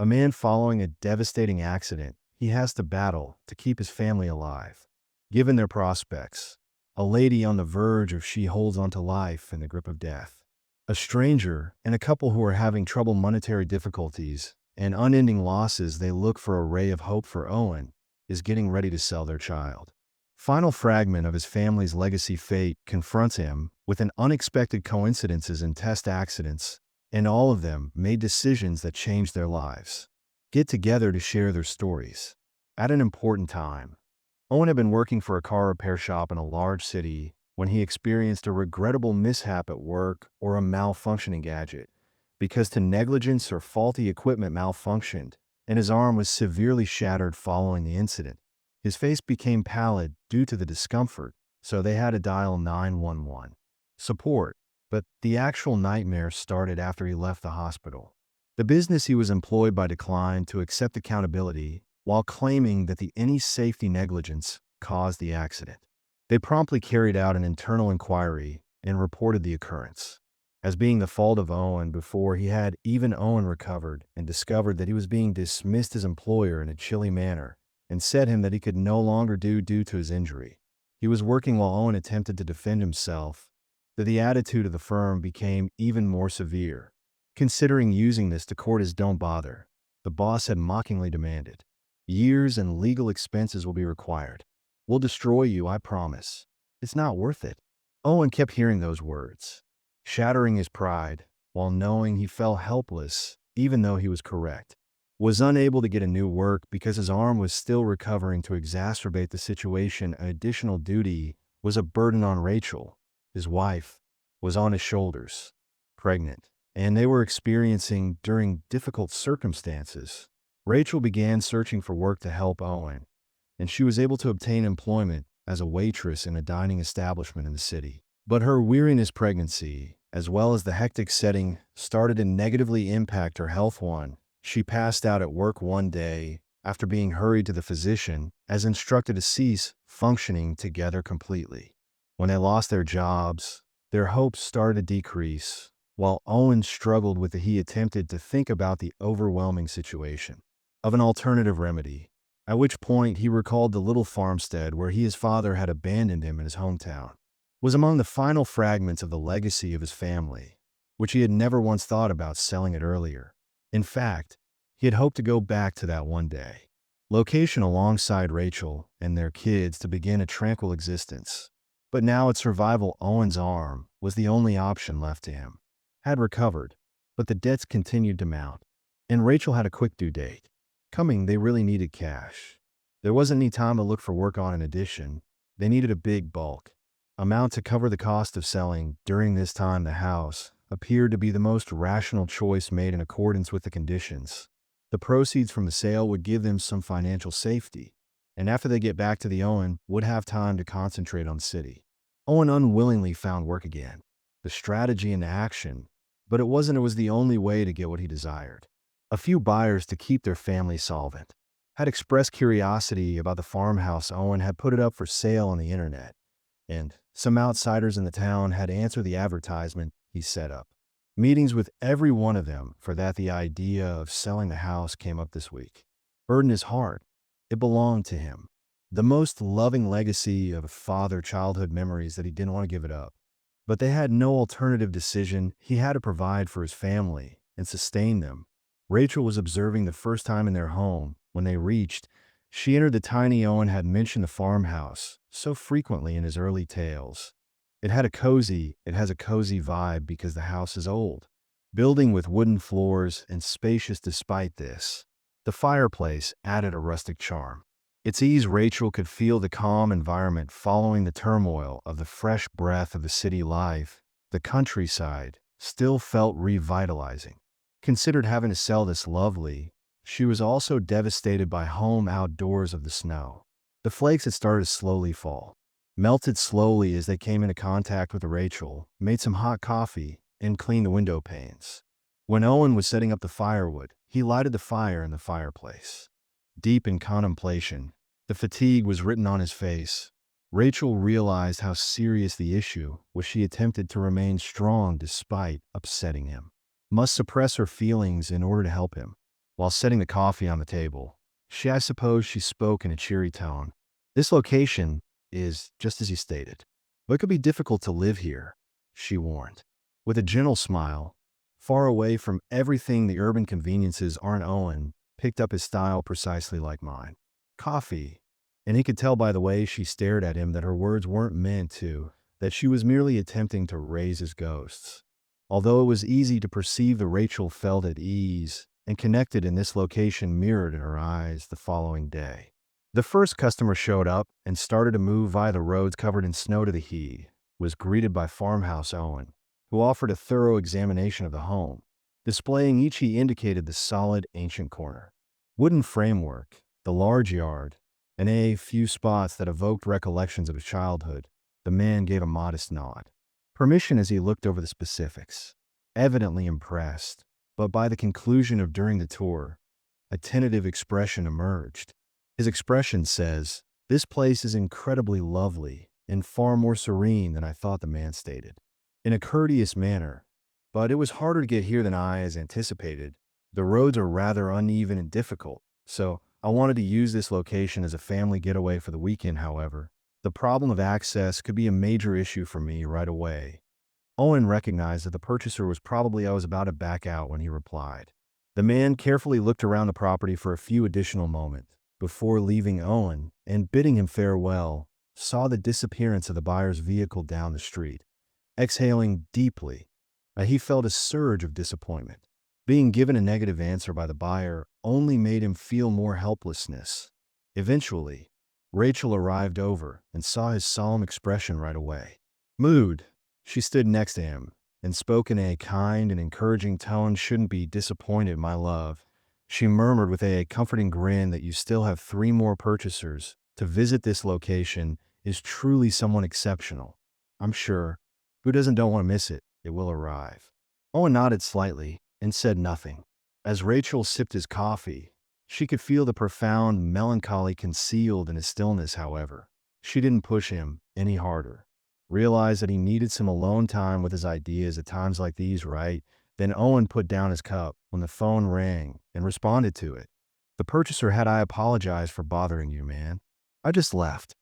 A man following a devastating accident he has to battle to keep his family alive. Given their prospects, a lady on the verge of she holds onto life in the grip of death. A stranger and a couple who are having trouble monetary difficulties and unending losses they look for a ray of hope for Owen is getting ready to sell their child. Final fragment of his family's legacy fate confronts him with an unexpected coincidences and test accidents, and all of them made decisions that changed their lives. Get together to share their stories. At an important time, Owen had been working for a car repair shop in a large city when he experienced a regrettable mishap at work or a malfunctioning gadget, because to negligence or faulty equipment malfunctioned, and his arm was severely shattered following the incident. His face became pallid due to the discomfort, so they had to dial 911 support. But the actual nightmare started after he left the hospital. The business he was employed by declined to accept accountability while claiming that the any safety negligence caused the accident. They promptly carried out an internal inquiry and reported the occurrence as being the fault of Owen before he had even Owen recovered and discovered that he was being dismissed as employer in a chilly manner and said him that he could no longer do due to his injury. He was working while Owen attempted to defend himself, that the attitude of the firm became even more severe. Considering using this to court his don't bother, the boss had mockingly demanded. Years and legal expenses will be required. We'll destroy you, I promise. It's not worth it. Owen kept hearing those words, shattering his pride, while knowing he fell helpless, even though he was correct. Was unable to get a new work because his arm was still recovering. To exacerbate the situation, an additional duty was a burden on Rachel. His wife was on his shoulders, pregnant, and they were experiencing during difficult circumstances. Rachel began searching for work to help Owen, and she was able to obtain employment as a waitress in a dining establishment in the city. But her weariness pregnancy, as well as the hectic setting, started to negatively impact her health. She passed out at work one day after being hurried to the physician as instructed to cease functioning together completely. When they lost their jobs, their hopes started to decrease, while Owen struggled with he attempted to think about the overwhelming situation of an alternative remedy, at which point he recalled the little farmstead where his father had abandoned him in his hometown. Was among the final fragments of the legacy of his family, which he had never once thought about selling it earlier. In fact, he had hoped to go back to that one day. Location alongside Rachel and their kids to begin a tranquil existence. But now at survival, Owen's arm was the only option left to him. Had recovered, but the debts continued to mount. And Rachel had a quick due date. Coming, they really needed cash. There wasn't any time to look for work on in addition. They needed a big bulk amount to cover the cost of selling. During this time, the house appeared to be the most rational choice made in accordance with the conditions. The proceeds from the sale would give them some financial safety, and after they get back to the Owen, would have time to concentrate on the city. Owen unwillingly found work again, the strategy into action, but it was the only way to get what he desired. A few buyers to keep their family solvent had expressed curiosity about the farmhouse. Owen had put it up for sale on the internet, and some outsiders in the town had answered the advertisement he set up. Meetings with every one of them for that the idea of selling the house came up this week. Burdened his heart. It belonged to him. The most loving legacy of father childhood memories that he didn't want to give it up. But they had no alternative decision. He had to provide for his family and sustain them. Rachel was observing the first time in their home. When they reached, she entered the tiny Owen had mentioned the farmhouse so frequently in his early tales. It has a cozy vibe because the house is old, building with wooden floors and spacious. Despite this, the fireplace added a rustic charm. Its ease, Rachel could feel the calm environment following the turmoil of the fresh breath of the city life. The countryside still felt revitalizing. Considered having to sell this lovely, she was also devastated by home outdoors of the snow. The flakes had started to slowly fall, melted slowly as they came into contact with Rachel, made some hot coffee, and cleaned the window panes. When Owen was setting up the firewood, he lighted the fire in the fireplace. Deep in contemplation, the fatigue was written on his face. Rachel realized how serious the issue was. She attempted to remain strong despite upsetting him. Must suppress her feelings in order to help him. while setting the coffee on the table. I suppose she spoke in a cheery tone. This location is just as you stated, but it could be difficult to live here, she warned. With a gentle smile, far away from everything the urban conveniences, Owen picked up his style precisely like mine. Coffee. And he could tell by the way she stared at him that her words weren't meant to, that she was merely attempting to raise his ghosts. Although it was easy to perceive that Rachel felt at ease and connected in this location mirrored in her eyes the following day. The first customer showed up and started to move via the roads covered in snow to the he was greeted by Farmhouse Owen, who offered a thorough examination of the home. Displaying each, he indicated the solid ancient corner, wooden framework, the large yard, and a few spots that evoked recollections of his childhood. The man gave a modest nod. Permission as he looked over the specifics, evidently impressed, but by the conclusion of during the tour, a tentative expression emerged. His expression says, "This place is incredibly lovely and far more serene than I thought," the man stated. In a courteous manner, but it was harder to get here than I as anticipated. The roads are rather uneven and difficult, so I wanted to use this location as a family getaway for the weekend. However, the problem of access could be a major issue for me right away. Owen recognized that the purchaser was probably I was about to back out when he replied. The man carefully looked around the property for a few additional moments before leaving Owen and bidding him farewell, saw the disappearance of the buyer's vehicle down the street. Exhaling deeply, he felt a surge of disappointment. Being given a negative answer by the buyer only made him feel more helplessness. Eventually, Rachel arrived over and saw his solemn expression right away. Mood. She stood next to him and spoke in a kind and encouraging tone. "Shouldn't be disappointed, my love," she murmured with a comforting grin, "that you still have 3 more purchasers to visit this location is truly someone exceptional. I'm sure. Who don't want to miss it? It will arrive." Owen nodded slightly and said nothing. As Rachel sipped his coffee, she could feel the profound melancholy concealed in his stillness. However, she didn't push him any harder. Realized that he needed some alone time with his ideas at times like these, right? Then Owen put down his cup when the phone rang and responded to it. "The purchaser had I apologize for bothering you, man. I just left.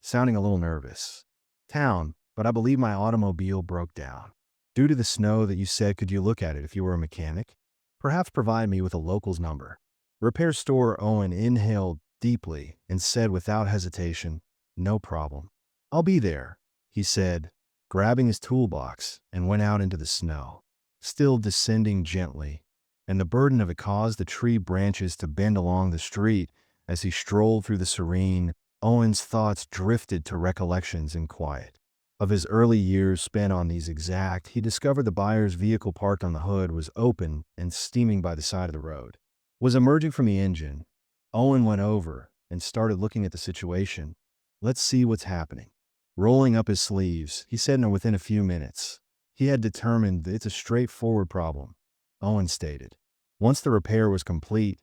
Sounding a little nervous. Town, but I believe my automobile broke down. Due to the snow that you said, could you look at it if you were a mechanic? Perhaps provide me with a local's number." Repair store. Owen inhaled deeply and said without hesitation, "No problem. I'll be there," he said, grabbing his toolbox and went out into the snow, still descending gently, and the burden of it caused the tree branches to bend along the street as he strolled through the serene. Owen's thoughts drifted to recollections in quiet of his early years spent on these exact. He discovered the buyer's vehicle parked on the hood was open and steaming by the side of the road. Was emerging from the engine. Owen went over and started looking at the situation. "Let's see what's happening." Rolling up his sleeves, he said within a few minutes. He had determined that it's a straightforward problem, Owen stated. Once the repair was complete,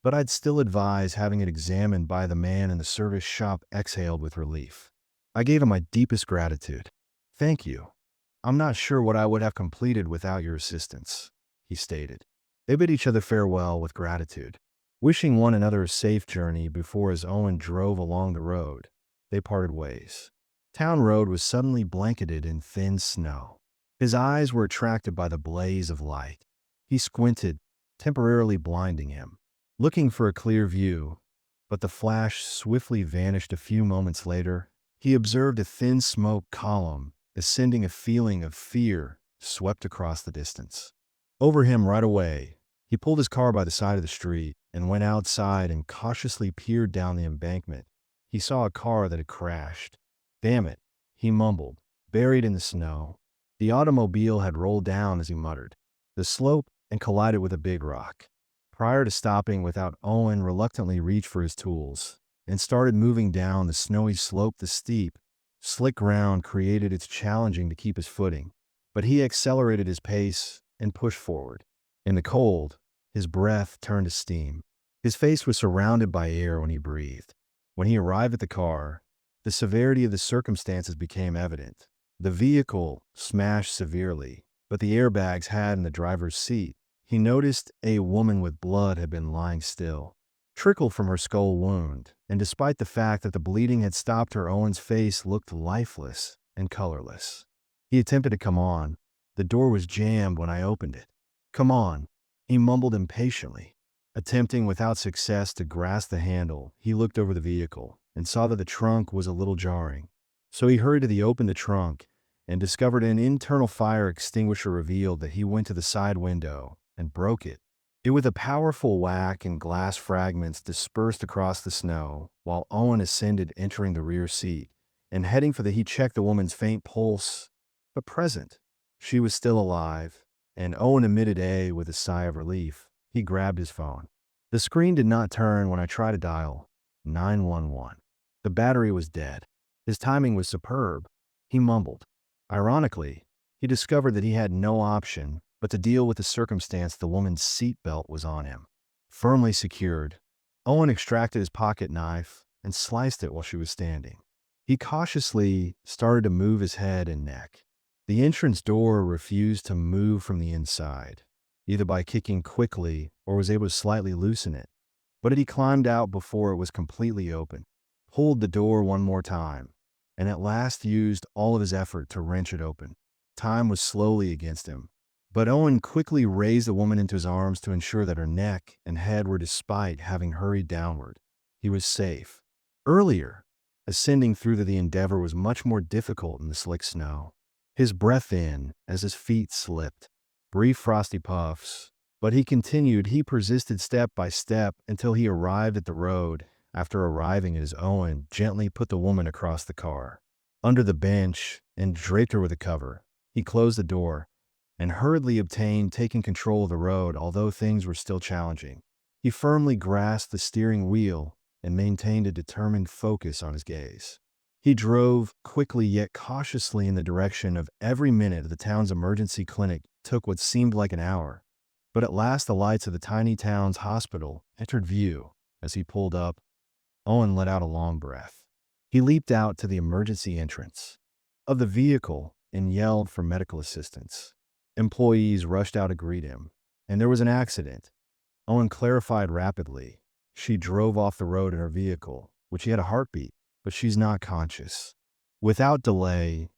but I'd still advise having it examined by the man in the service shop. Exhaled with relief. I gave him my deepest gratitude. "Thank you. I'm not sure what I would have completed without your assistance," he stated. They bid each other farewell with gratitude, wishing one another a safe journey before as Owen drove along the road, they parted ways. Town road was suddenly blanketed in thin snow. His eyes were attracted by the blaze of light. He squinted, temporarily blinding him, looking for a clear view, but the flash swiftly vanished. A few moments later, he observed a thin smoke column ascending. A feeling of fear swept across the distance. Over him right away, he pulled his car by the side of the street and went outside and cautiously peered down the embankment. He saw a car that had crashed. "Damn it," he mumbled, buried in the snow. The automobile had rolled down as he muttered the slope and collided with a big rock. Prior to stopping without, Owen reluctantly reached for his tools and started moving down the snowy slope. The steep, slick ground created it challenging to keep his footing, but he accelerated his pace and pushed forward. In the cold, his breath turned to steam. His face was surrounded by air when he breathed. When he arrived at the car, the severity of the circumstances became evident. The vehicle smashed severely, but the airbags had in the driver's seat. he noticed a woman with blood had been lying still, trickled from her skull wound, and despite the fact that the bleeding had stopped her, Owen's face looked lifeless and colorless. He attempted to come on. The door was jammed when I opened it. "Come on," he mumbled impatiently. Attempting without success to grasp the handle, he looked over the vehicle and saw that the trunk was a little jarring. So he hurriedly opened the trunk and discovered an internal fire extinguisher revealed that he went to the side window and broke it. With a powerful whack and glass fragments dispersed across the snow, while Owen ascended, entering the rear seat, and heading for he checked the woman's faint pulse, but present. She was still alive, and Owen emitted with a sigh of relief. He grabbed his phone. The screen did not turn when I tried to dial 911. The battery was dead. His timing was superb. He mumbled. Ironically, he discovered that he had no option but to deal with the circumstance. The woman's seatbelt was on him, firmly secured. Owen extracted his pocket knife and sliced it while she was standing. He cautiously started to move his head and neck. The entrance door refused to move from the inside, either by kicking quickly or was able to slightly loosen it. But he climbed out before it was completely open, pulled the door one more time, and at last used all of his effort to wrench it open. Time was slowly against him, but Owen quickly raised the woman into his arms to ensure that her neck and head were, despite having hurried downward, he was safe. Earlier, ascending through the Endeavor was much more difficult in the slick snow. His breath in as his feet slipped, brief frosty puffs, but he continued. He persisted step by step until he arrived at the road. After arriving at his, Owen gently put the woman across the car, under the bench, and draped her with a cover. He closed the door and hurriedly obtained taking control of the road. Although things were still challenging, he firmly grasped the steering wheel and maintained a determined focus on his gaze. He drove quickly yet cautiously in the direction of every minute. The town's emergency clinic took what seemed like an hour, but at last the lights of the tiny town's hospital entered view. As he pulled up, Owen let out a long breath. He leaped out to the emergency entrance of the vehicle and yelled for medical assistance. Employees rushed out to greet him, and there was an accident. Owen clarified rapidly. She drove off the road in her vehicle, which she had a heartbeat, but she's not conscious. Without delay,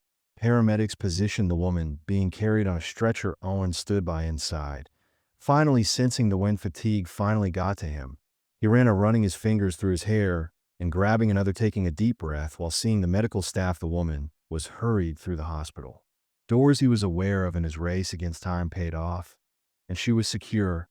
paramedics positioned the woman, being carried on a stretcher. Owen stood by inside. Finally, sensing the wind fatigue finally got to him, he ran running his fingers through his hair and grabbing another, taking a deep breath while seeing the medical staff. The woman was hurried through the hospital. Doors he was aware of in his race against time paid off, and she was secure.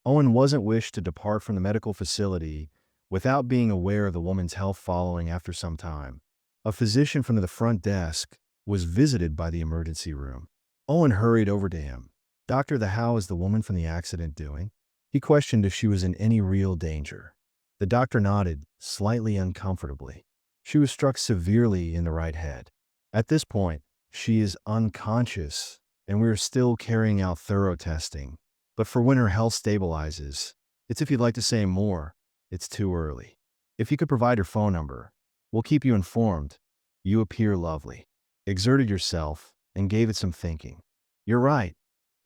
Owen wasn't wished to depart from the medical facility without being aware of the woman's health. Following after some time, a physician from the front desk was visited by the emergency room. Owen hurried over to him. "Doctor, how is the woman from the accident doing?" He questioned if she was in any real danger. The doctor nodded, slightly uncomfortably. "She was struck severely in the right head. At this point, she is unconscious, and we are still carrying out thorough testing. But for when her health stabilizes, if you'd like to say more, it's too early. If you could provide your phone number, we'll keep you informed. You appear lovely. Exerted yourself and gave it some thinking." "You're right,"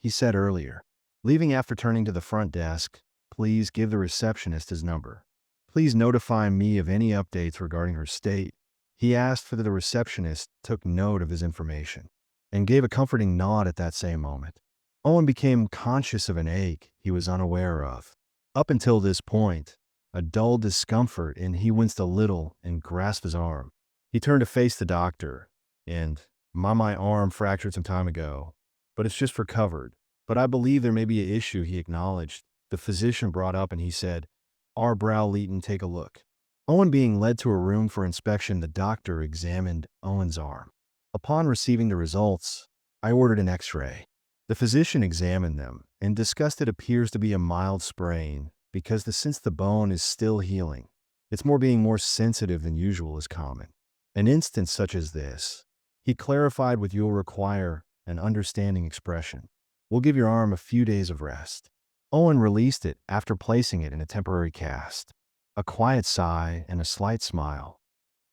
he said earlier. Leaving after turning to the front desk, "Please give the receptionist his number. Please notify me of any updates regarding her state." He asked for the receptionist took note of his information and gave a comforting nod at that same moment. Owen became conscious of an ache he was unaware of. Up until this point, a dull discomfort, and he winced a little and grasped his arm. He turned to face the doctor, and, My arm fractured some time ago, but it's just recovered. But I believe there may be an issue," he acknowledged. The physician brought up and he said, "R. Brow Leighton, take a look." Owen being led to a room for inspection, the doctor examined Owen's arm. Upon receiving the results, I ordered an X-ray. The physician examined them and discussed it appears to be a mild sprain because since the bone is still healing, it's being more sensitive than usual is common. An instance such as this, he clarified, you'll require an understanding expression. We'll give your arm a few days of rest. Owen released it after placing it in a temporary cast. A quiet sigh and a slight smile.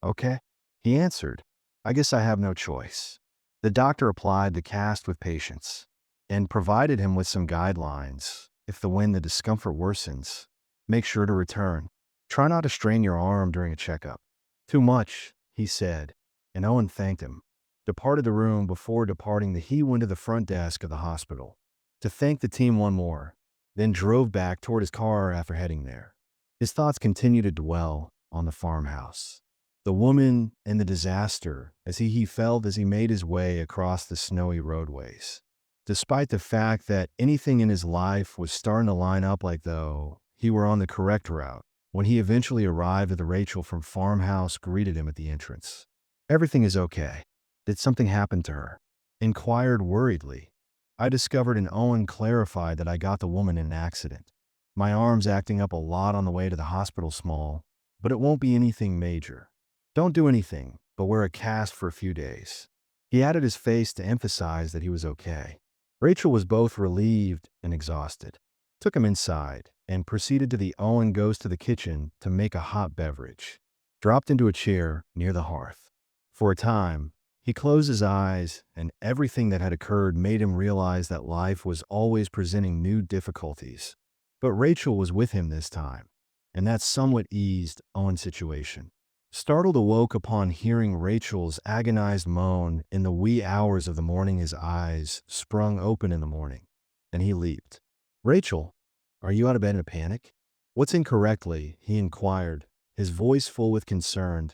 "Okay," he answered. "I guess I have no choice." The doctor applied the cast with patience. and provided him with some guidelines. If when the discomfort worsens, make sure to return. Try not to strain your arm during a checkup. Too much, he said, and Owen thanked him. Departed the room. Before departing, he went to the front desk of the hospital to thank the team one more, then drove back toward his car after heading there. His thoughts continued to dwell on the farmhouse, the woman, and the disaster he felt as he made his way across the snowy roadways. Despite the fact that anything in his life was starting to line up like though he were on the correct route, when he eventually arrived at the Rachel from farmhouse greeted him at the entrance. "Everything is okay. Did something happen to her?" Inquired worriedly. "I discovered," and Owen clarified, "that I got the woman in an accident. My arm's acting up a lot on the way to the hospital, small, but it won't be anything major. Don't do anything, but wear a cast for a few days." He added his face to emphasize that he was okay. Rachel was both relieved and exhausted. Took him inside and proceeded to the Owen goes to the kitchen to make a hot beverage. Dropped into a chair near the hearth. For a time, he closed his eyes, and everything that had occurred made him realize that life was always presenting new difficulties. But Rachel was with him this time, and that somewhat eased Owen's situation. Startled awoke upon hearing Rachel's agonized moan in the wee hours of the morning. His eyes sprung open in the morning, and he leaped. "Rachel, are you out of bed in a panic?" "What's incorrectly?" he inquired, his voice full with concern.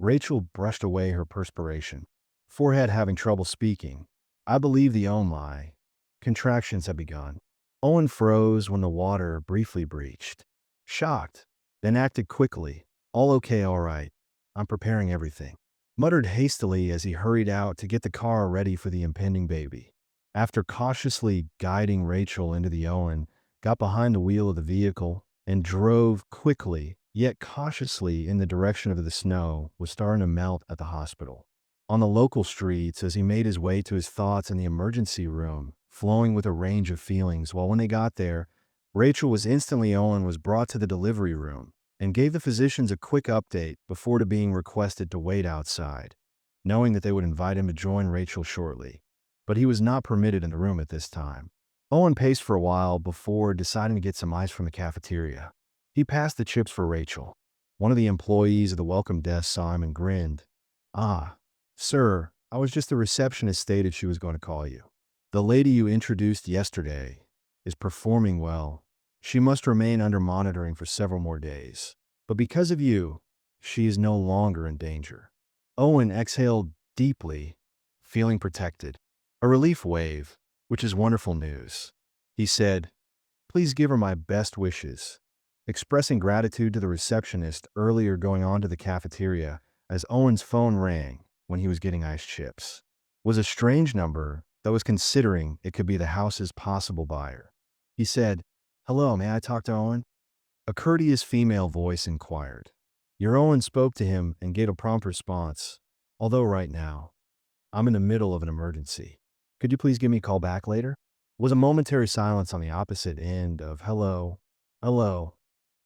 Rachel brushed away her perspiration, forehead having trouble speaking. "I believe the lie. Contractions have begun." Owen froze when the water briefly breached. Shocked, then acted quickly. "All okay, all right. I'm preparing everything," muttered hastily as he hurried out to get the car ready for the impending baby. After cautiously guiding Rachel into the Owen, got behind the wheel of the vehicle, and drove quickly, yet cautiously, in the direction of the snow was starting to melt at the hospital. On the local streets, as he made his way to his thoughts in the emergency room, flowing with a range of feelings, while when they got there, Rachel was instantly Owen was brought to the delivery room and gave the physicians a quick update before being requested to wait outside, knowing that they would invite him to join Rachel shortly. But he was not permitted in the room at this time. Owen paced for a while before deciding to get some ice from the cafeteria. He passed the chips for Rachel. One of the employees of the welcome desk saw him and grinned. "Ah, sir, I was just the receptionist stated she was going to call you. The lady you introduced yesterday is performing well. She must remain under monitoring for several more days. But because of you, she is no longer in danger." Owen exhaled deeply, feeling protected. A relief wave, which is wonderful news. He said, "Please give her my best wishes," expressing gratitude to the receptionist earlier, going on to the cafeteria as Owen's phone rang when he was getting iced chips. It was a strange number that was considering it could be the house's possible buyer. He said, "Hello, may I talk to Owen?" A courteous female voice inquired. Your Owen spoke to him and gave a prompt response. "Although right now, I'm in the middle of an emergency. Could you please give me a call back later?" Was a momentary silence on the opposite end of "Hello, hello."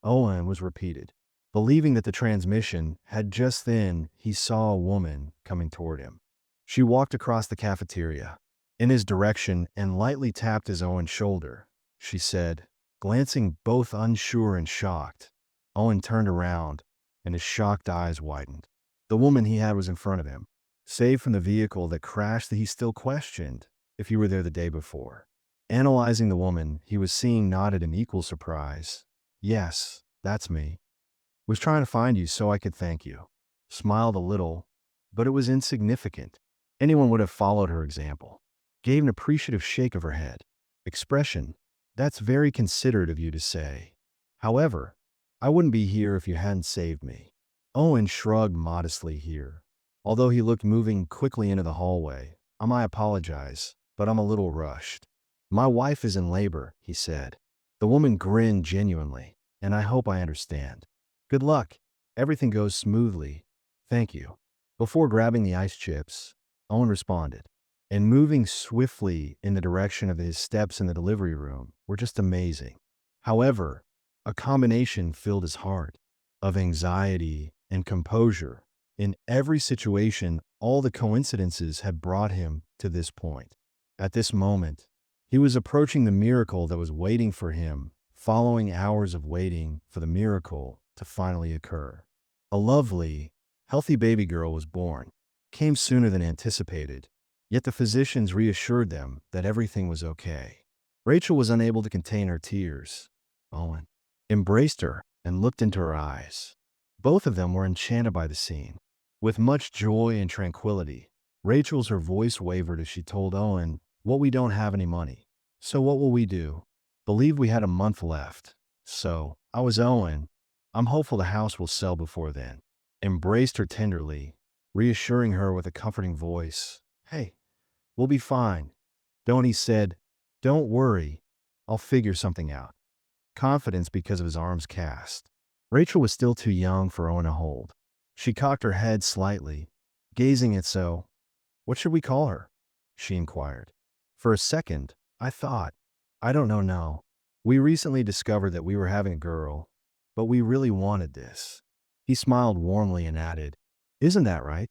Owen was repeated. Believing that the transmission had just then, he saw a woman coming toward him. She walked across the cafeteria in his direction and lightly tapped his Owen's shoulder. She said, glancing both unsure and shocked. Owen turned around, and his shocked eyes widened. The woman he had was in front of him, saved from the vehicle that crashed. That he still questioned if he were there the day before. Analyzing the woman he was seeing, nodded in equal surprise. "Yes, that's me. Was trying to find you so I could thank you." Smiled a little, but it was insignificant. Anyone would have followed her example. Gave an appreciative shake of her head. Expression, "That's very considerate of you to say. However, I wouldn't be here if you hadn't saved me." Owen shrugged modestly here, although he looked moving quickly into the hallway. I apologize, but I'm a little rushed." "My wife is in labor," he said. The woman grinned genuinely. "And I hope I understand. Good luck. Everything goes smoothly. Thank you." Before grabbing the ice chips, Owen responded, and moving swiftly in the direction of his steps in the delivery room were just amazing. However, a combination filled his heart of anxiety and composure. In every situation, all the coincidences had brought him to this point. At this moment, He was approaching the miracle that was waiting for him, following hours of waiting for the miracle to finally occur. A lovely, healthy baby girl was born. Came sooner than anticipated, yet the physicians reassured them that everything was okay. Rachel was unable to contain her tears. Owen embraced her and looked into her eyes. Both of them were enchanted by the scene. With much joy and tranquility, her voice wavered as she told Owen, "What, we don't have any money. So what will we do? Believed we had a month left. So, Owen. I'm hopeful the house will sell before then." Embraced her tenderly, reassuring her with a comforting voice. "Hey, we'll be fine." He said, "Don't worry. I'll figure something out." Confidence because of his arms cast. Rachel was still too young for Owen to hold. She cocked her head slightly, gazing at so. "What should we call her?" she inquired. For a second, I thought, "I don't know, no. We recently discovered that we were having a girl, but we really wanted this." He smiled warmly and added, "Isn't that right?"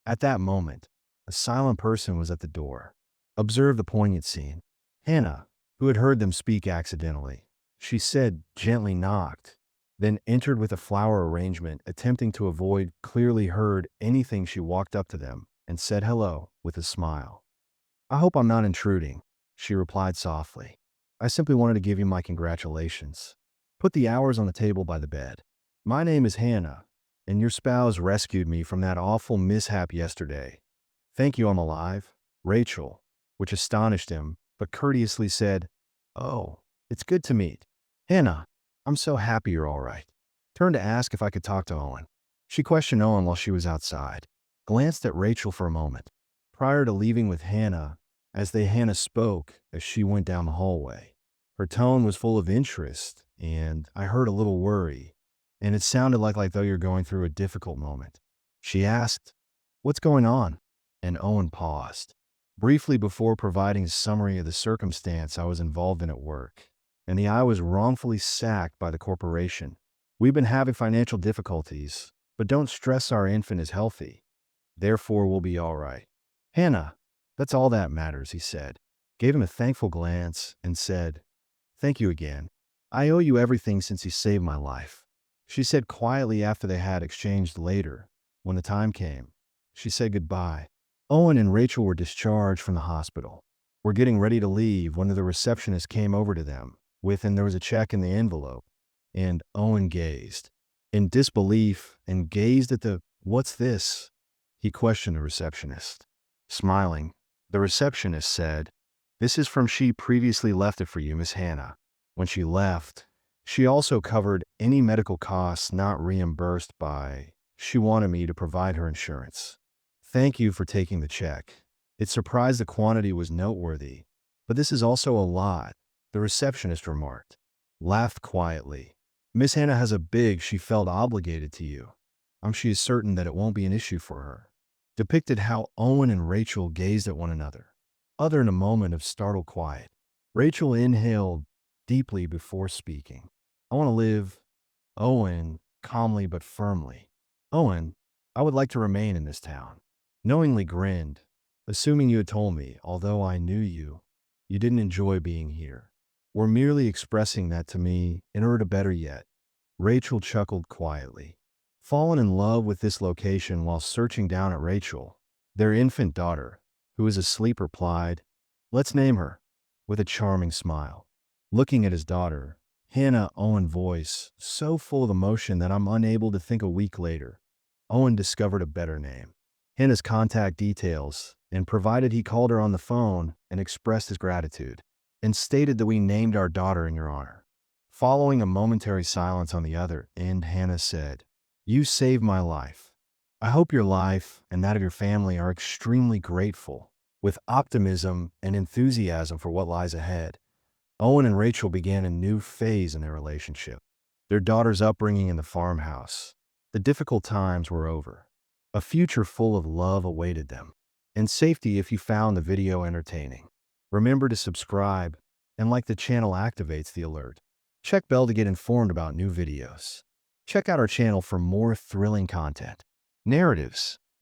At that moment, a silent person was at the door. Observe the poignant scene. Hannah, who had heard them speak accidentally. She said, gently knocked, then entered with a flower arrangement, attempting to avoid clearly heard anything. She walked up to them and said hello with a smile. "I hope I'm not intruding," she replied softly. "I simply wanted to give you my congratulations." Put the hours on the table by the bed. "My name is Hannah, and your spouse rescued me from that awful mishap yesterday. Thank you I'm alive." Rachel, which astonished him, but courteously said, "Oh, it's good to meet. Hannah, I'm so happy you're all right." Turned to ask if I could talk to Owen. She questioned Owen while she was outside, glanced at Rachel for a moment. Prior to leaving with Hannah, Hannah spoke as she went down the hallway. Her tone was full of interest, and I heard a little worry, and it sounded like though you're going through a difficult moment. She asked, "What's going on?" And Owen paused, briefly before providing a summary of the circumstance I was involved in at work, and I was wrongfully sacked by the corporation. "We've been having financial difficulties, but don't stress, our infant is healthy. Therefore, we'll be all right." "Hannah, that's all that matters," he said. Gave him a thankful glance and said, "Thank you again. I owe you everything since you saved my life." She said quietly after they had exchanged later. When the time came, she said goodbye. Owen and Rachel were discharged from the hospital. Were getting ready to leave when the receptionist came over to them and there was a check in the envelope. And Owen gazed in disbelief and gazed at the, "What's this?" He questioned the receptionist. Smiling, the receptionist said, "This is from she previously left it for you, Miss Hannah. When she left, she also covered any medical costs not reimbursed by, she wanted me to provide her insurance. Thank you for taking the check. It surprised the quantity was noteworthy, but this is also a lot," the receptionist remarked. Laughed quietly. "Miss Hannah has a big, she felt obligated to you. She is certain that it won't be an issue for her." Depicted how Owen and Rachel gazed at one another, in a moment of startled quiet. Rachel inhaled deeply before speaking. "I want to live." Owen, calmly but firmly. "Owen, I would like to remain in this town." Knowingly grinned, assuming you had told me, although I knew you didn't enjoy being here. Were merely expressing that to me in order to better yet. Rachel chuckled quietly. Fallen in love with this location while searching down at Rachel, their infant daughter, who is asleep, replied, "Let's name her," with a charming smile. Looking at his daughter, Hannah, Owen voice, so full of emotion that I'm unable to think. A week later, Owen discovered a better name. Hannah's contact details, and provided he called her on the phone and expressed his gratitude, and stated that we named our daughter in your honor. Following a momentary silence on the other end, Hannah said, "You saved my life. I hope your life and that of your family are extremely grateful." With optimism and enthusiasm for what lies ahead, Owen and Rachel began a new phase in their relationship. Their daughter's upbringing in the farmhouse. The difficult times were over. A future full of love awaited them, and safety if you found the video entertaining. Remember to subscribe, and like the channel activates the alert. Check bell to get informed about new videos. Check out our channel for more thrilling content, narratives,